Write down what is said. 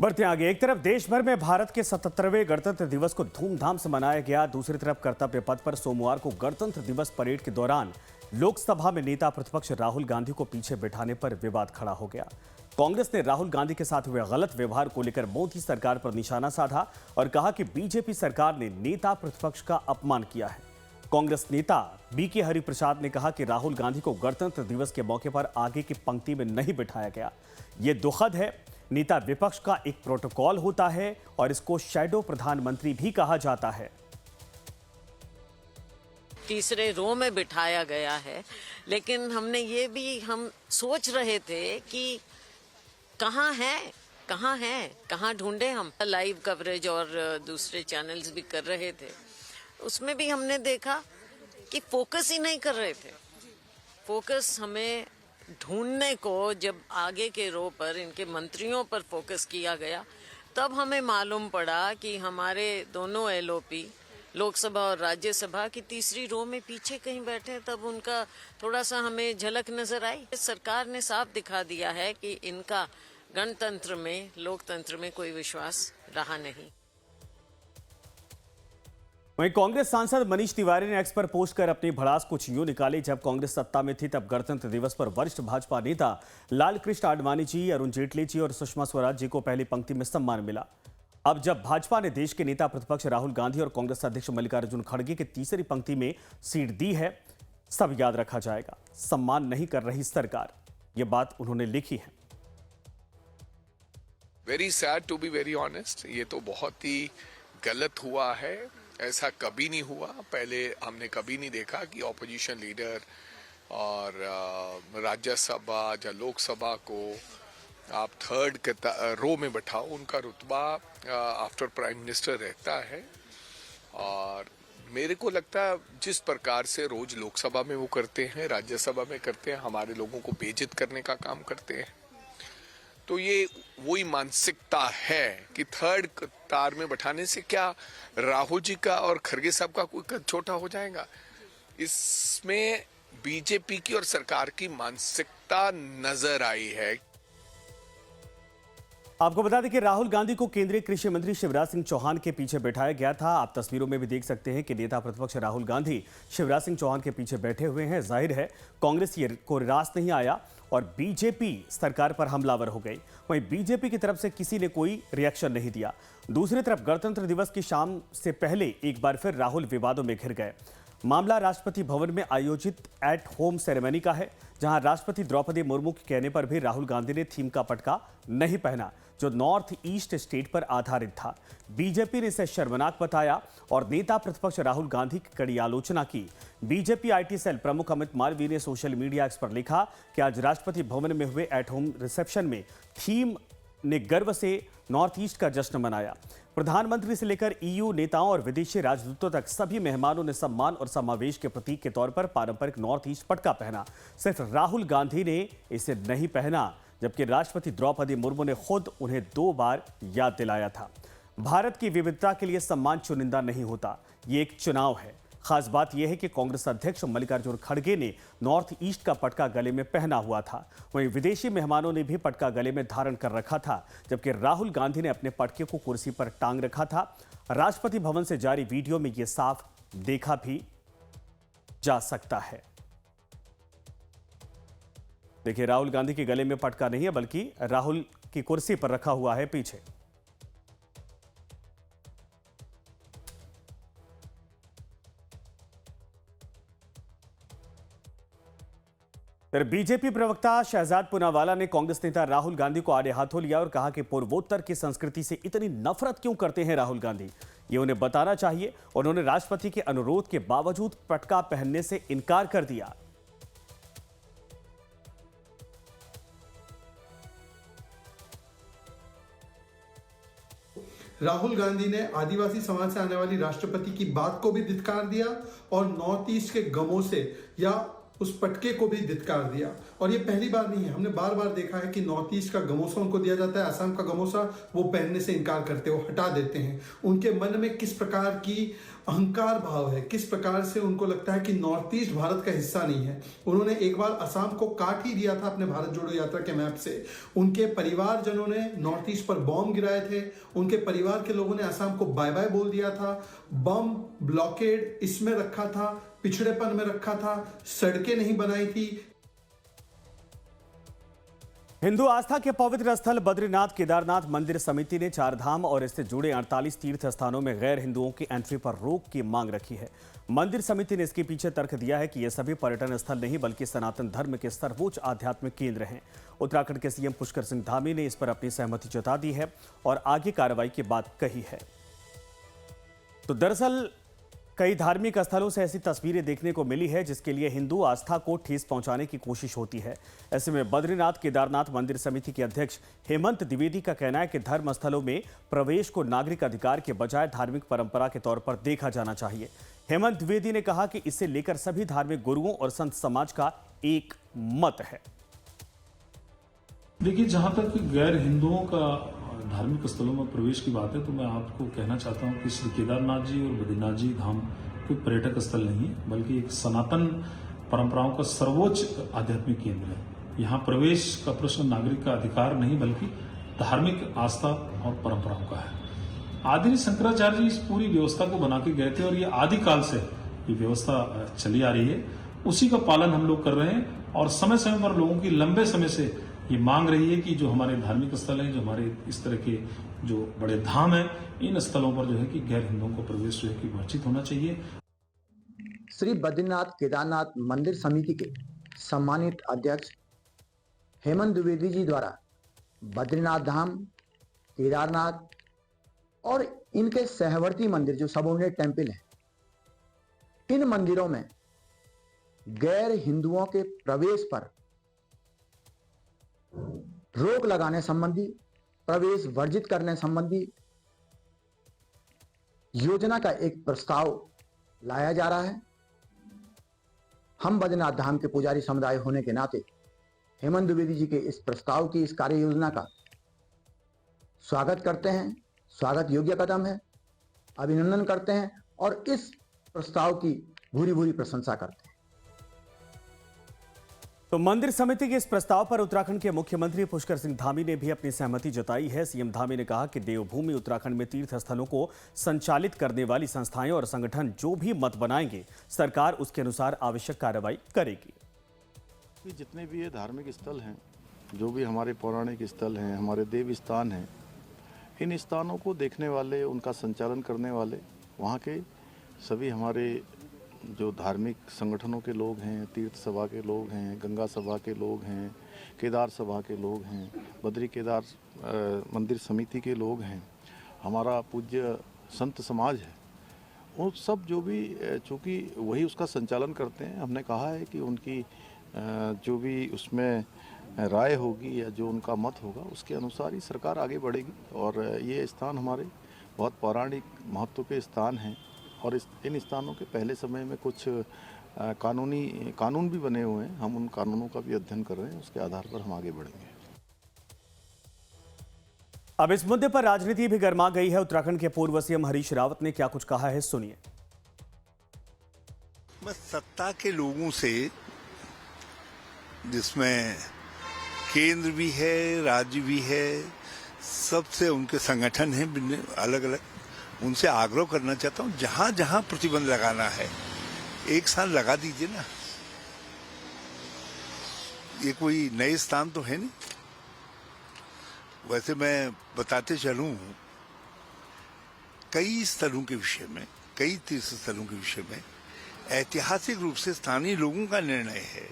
बढ़ते आगे। एक तरफ देश भर में भारत के 77वें गणतंत्र दिवस को धूमधाम से मनाया गया, दूसरी तरफ कर्तव्य पथ पर सोमवार को गणतंत्र दिवस परेड के दौरान लोकसभा में नेता प्रतिपक्ष राहुल गांधी को पीछे बिठाने पर विवाद खड़ा हो गया। कांग्रेस ने राहुल गांधी के साथ हुए गलत व्यवहार को लेकर मोदी सरकार पर निशाना साधा और कहा कि बीजेपी सरकार ने नेता प्रतिपक्ष का अपमान किया है। कांग्रेस नेता बीके हरिप्रसाद ने कहा कि राहुल गांधी को गणतंत्र दिवस के मौके पर आगे की पंक्ति में नहीं बिठाया गया। ये दुखद है। नेता विपक्ष का एक प्रोटोकॉल होता है और इसको शैडो प्रधानमंत्री भी कहा जाता है। तीसरे रो में बिठाया गया है, लेकिन हमने ये भी हम सोच रहे थे कि कहाँ है, कहाँ ढूंढे हम। लाइव कवरेज और दूसरे चैनल्स भी कर रहे थे, उसमें भी हमने देखा कि फोकस ही नहीं कर रहे थे। फोकस हमें ढूंढने को जब आगे के रो पर इनके मंत्रियों पर फोकस किया गया, तब हमें मालूम पड़ा कि हमारे दोनों एलओपी लोकसभा और राज्यसभा की तीसरी रो में पीछे कहीं बैठे। तब उनका थोड़ा सा हमें झलक नजर आई। सरकार ने साफ दिखा दिया है कि इनका गणतंत्र में, लोकतंत्र में कोई विश्वास रहा नहीं। वहीं कांग्रेस सांसद मनीष तिवारी ने एक्स पर पोस्ट कर अपनी भड़ास कुछ यूं निकाली। जब कांग्रेस सत्ता में थी तब गणतंत्र दिवस पर वरिष्ठ भाजपा नेता लाल कृष्ण आडवाणी जी, अरुण जेटली जी और सुषमा स्वराज जी को पहली पंक्ति में सम्मान मिला। अब जब भाजपा ने देश के नेता प्रतिपक्ष राहुल गांधी और कांग्रेस अध्यक्ष मल्लिकार्जुन खड़गे की तीसरी पंक्ति में सीट दी है, सब याद रखा जाएगा। सम्मान नहीं कर रही सरकार, ये बात उन्होंने लिखी है। Very sad to be very honest, ये तो बहुत ही गलत हुआ है। ऐसा कभी नहीं हुआ। पहले हमने कभी नहीं देखा कि ऑपोजिशन लीडर और राज्यसभा या लोकसभा को आप थर्ड रो में बैठाओ। उनका रुतबा आफ्टर प्राइम मिनिस्टर रहता है। और मेरे को लगता है जिस प्रकार से रोज लोकसभा में वो करते हैं, राज्यसभा में करते हैं, हमारे लोगों को बेइज्जत करने का काम करते हैं, तो ये वही मानसिकता है कि थर्ड कतार में बैठाने से क्या राहुल जी का और खड़गे साहब का कोई कद छोटा हो जाएगा। इसमें बीजेपी की और सरकार की मानसिकता नजर आई है। आपको बता दें कि राहुल गांधी को केंद्रीय कृषि मंत्री शिवराज सिंह चौहान के पीछे बैठाया गया था। आप तस्वीरों में भी देख सकते हैं कि नेता प्रतिपक्ष राहुल गांधी शिवराज सिंह चौहान के पीछे बैठे हुए हैं। जाहिर है कांग्रेस को रास नहीं आया और बीजेपी सरकार पर हमलावर हो गई। वहीं बीजेपी की तरफ से किसी ने कोई रिएक्शन नहीं दिया। दूसरी तरफ गणतंत्र दिवस की शाम से पहले एक बार फिर राहुल विवादों में घिर गए। मामला राष्ट्रपति भवन में आयोजित एट होम सेरेमनी का है, जहां राष्ट्रपति द्रौपदी मुर्मू के कहने पर भी राहुल गांधी ने थीम का पटका नहीं पहना, जो नॉर्थ ईस्ट स्टेट पर आधारित था। बीजेपी ने इसे शर्मनाक बताया और नेता प्रतिपक्ष राहुल गांधी की कड़ी आलोचना की। बीजेपी आईटी सेल प्रमुख अमित मालवीय ने सोशल मीडिया एक्स पर लिखा कि आज राष्ट्रपति भवन में हुए एट होम रिसेप्शन में थीम ने गर्व से नॉर्थ ईस्ट का जश्न मनाया। प्रधानमंथी से लेकर ईयू नेताओं और विदेशी राजदूतों तक सभी मेहमानों ने सम्मान और समावेश के प्रतीक के तौर पर पारंपरिक नॉर्थ ईस्ट पटका पहना। सिर्फ राहुल गांधी ने इसे नहीं पहना, जबकि राष्ट्रपति द्रौपदी मुर्मू ने खुद उन्हें 2 बार याद दिलाया था। भारत की विविधता के लिए सम्मान चुनिंदा नहीं होता, ये एक चुनाव है। खास बात यह है कि कांग्रेस अध्यक्ष मल्लिकार्जुन खड़गे ने नॉर्थ ईस्ट का पटका गले में पहना हुआ था। वहीं विदेशी मेहमानों ने भी पटका गले में धारण कर रखा था, जबकि राहुल गांधी ने अपने पटके को कुर्सी पर टांग रखा था। राष्ट्रपति भवन से जारी वीडियो में यह साफ देखा भी जा सकता है। देखिए, राहुल गांधी के गले में पटका नहीं है, बल्कि राहुल की कुर्सी पर रखा हुआ है पीछे। फिर बीजेपी प्रवक्ता शहजाद पूनावाला ने कांग्रेस नेता राहुल गांधी को आड़े हाथों लिया और कहा कि पूर्वोत्तर की संस्कृति से इतनी नफरत क्यों करते हैं राहुल गांधी, ये उन्हें बताना चाहिए। उन्होंने राष्ट्रपति के अनुरोध के बावजूद पटका पहनने से इनकार कर दिया। राहुल गांधी ने आदिवासी समाज से आने वाली राष्ट्रपति की बात को भी धिक्कार दिया और नॉर्थ ईस्ट के गमों से या उस पटके को भी धिक्कार दिया। और ये पहली बार नहीं है, हमने बार बार देखा है कि नॉर्थ ईस्ट का गमोसा उनको दिया जाता है, असम का गमोसा वो पहनने से इनकार करते हो, हटा देते हैं। उनके मन में किस प्रकार की अहंकार भाव है, किस प्रकार से उनको लगता है कि नॉर्थ ईस्ट भारत का हिस्सा नहीं है। उन्होंने एक बार असम को काट ही दिया था अपने भारत जोड़ो यात्रा के मैप से। उनके परिवारजनों ने नॉर्थ ईस्ट पर बॉम्ब गिराए थे, उनके परिवार के लोगों ने असम को बाय बाय बोल दिया था, बम ब्लॉकेड इसमें रखा था, पिछड़ेपन में रखा था, सड़कें नहीं बनाई थी। हिंदू आस्था के पवित्र स्थल बद्रीनाथ केदारनाथ मंदिर समिति ने चारधाम और इससे जुड़े 48 तीर्थ स्थानों में गैर हिंदुओं की एंट्री पर रोक की मांग रखी है। मंदिर समिति ने इसके पीछे तर्क दिया है कि ये सभी पर्यटन स्थल नहीं बल्कि सनातन धर्म के सर्वोच्च आध्यात्मिक केंद्र हैं। उत्तराखंड के सीएम पुष्कर सिंह धामी ने इस पर अपनी सहमति जता दी है और आगे कार्रवाई की बात कही है। तो दरअसल कई धार्मिक स्थलों से ऐसी तस्वीरें देखने को मिली है जिसके लिए हिंदू आस्था को ठेस पहुंचाने की कोशिश होती है। ऐसे में बद्रीनाथ केदारनाथ मंदिर समिति के अध्यक्ष हेमंत द्विवेदी का कहना है कि धर्म स्थलों में प्रवेश को नागरिक अधिकार के बजाय धार्मिक परंपरा के तौर पर देखा जाना चाहिए। हेमंत द्विवेदी ने कहा कि इसे लेकर सभी धार्मिक गुरुओं और संत समाज का एक मत है। देखिए, जहां तक गैर हिंदुओं का धार्मिक स्थलों में प्रवेश की बात है तो मैं आपको कहना चाहता हूं कि श्री केदारनाथ जी और बद्रीनाथ जी धाम कोई पर्यटक स्थल नहीं है बल्कि एक सनातन परंपराओं का सर्वोच्च आध्यात्मिक केंद्र है। यहाँ प्रवेश का प्रश्न नागरिक का अधिकार नहीं बल्कि धार्मिक आस्था और परंपराओं का है। आदि शंकराचार्य जी इस पूरी व्यवस्था को बना के गए थे और ये आदिकाल से ये व्यवस्था चली आ रही है, उसी का पालन हम लोग कर रहे हैं। और समय समय पर लोगों की लंबे समय से ये मांग रही है कि जो हमारे धार्मिक स्थल हैं, जो हमारे इस तरह के जो बड़े धाम हैं, इन स्थलों पर जो है कि गैर हिंदुओं को प्रवेश जो है कि वर्जित होना चाहिए। श्री बद्रीनाथ केदारनाथ मंदिर समिति के सम्मानित अध्यक्ष हेमंत द्विवेदी जी द्वारा बद्रीनाथ धाम, केदारनाथ और इनके सहवर्ती मंदिर जो सबऑर्डिनेट टेम्पल हैं, इन मंदिरों में गैर हिंदुओं के प्रवेश पर रोक लगाने संबंधी, प्रवेश वर्जित करने संबंधी योजना का एक प्रस्ताव लाया जा रहा है। हम बद्रीनाथ धाम के पुजारी समुदाय होने के नाते हेमंत द्विवेदी जी के इस प्रस्ताव की, इस कार्य योजना का स्वागत करते हैं। स्वागत योग्य कदम है, अभिनंदन करते हैं और इस प्रस्ताव की भूरी भूरी प्रशंसा करते हैं। तो मंदिर समिति के इस प्रस्ताव पर उत्तराखंड के मुख्यमंत्री पुष्कर सिंह धामी ने भी अपनी सहमति जताई है। सीएम धामी ने कहा कि देवभूमि उत्तराखंड में तीर्थ स्थलों को संचालित करने वाली संस्थाएं और संगठन जो भी मत बनाएंगे, सरकार उसके अनुसार आवश्यक कार्रवाई करेगी। जितने भी ये धार्मिक स्थल हैं, जो भी हमारे पौराणिक स्थल हैं, हमारे देव स्थान हैं, इन स्थानों को देखने वाले, उनका संचालन करने वाले वहाँ के सभी हमारे जो धार्मिक संगठनों के लोग हैं, तीर्थ सभा के लोग हैं, गंगा सभा के लोग हैं, केदार सभा के लोग हैं, बद्री केदार मंदिर समिति के लोग हैं, हमारा पूज्य संत समाज है, वो सब जो भी, चूँकि वही उसका संचालन करते हैं, हमने कहा है कि उनकी जो भी उसमें राय होगी या जो उनका मत होगा उसके अनुसार ही सरकार आगे बढ़ेगी। और ये स्थान हमारे बहुत पौराणिक महत्व के स्थान हैं और इन स्थानों के पहले समय में कुछ कानून भी बने हुए हैं। हम उन कानूनों का भी अध्ययन कर रहे हैं, उसके आधार पर हम आगे बढ़ेंगे। अब इस मुद्दे पर राजनीति भी गर्मा गई है। उत्तराखंड के पूर्व सीएम हरीश रावत ने क्या कुछ कहा है, सुनिए। बस सत्ता के लोगों से, जिसमें केंद्र भी है, राज्य भी है, सबसे उनके संगठन हैं अलग अलग, उनसे आग्रह करना चाहता हूं, जहां जहां प्रतिबंध लगाना है एक साल लगा दीजिए ना। ये कोई नए स्थान तो है नहीं। वैसे मैं बताते चलूं, कई स्थलों के विषय में, कई तीर्थ स्थलों के विषय में ऐतिहासिक रूप से स्थानीय लोगों का निर्णय है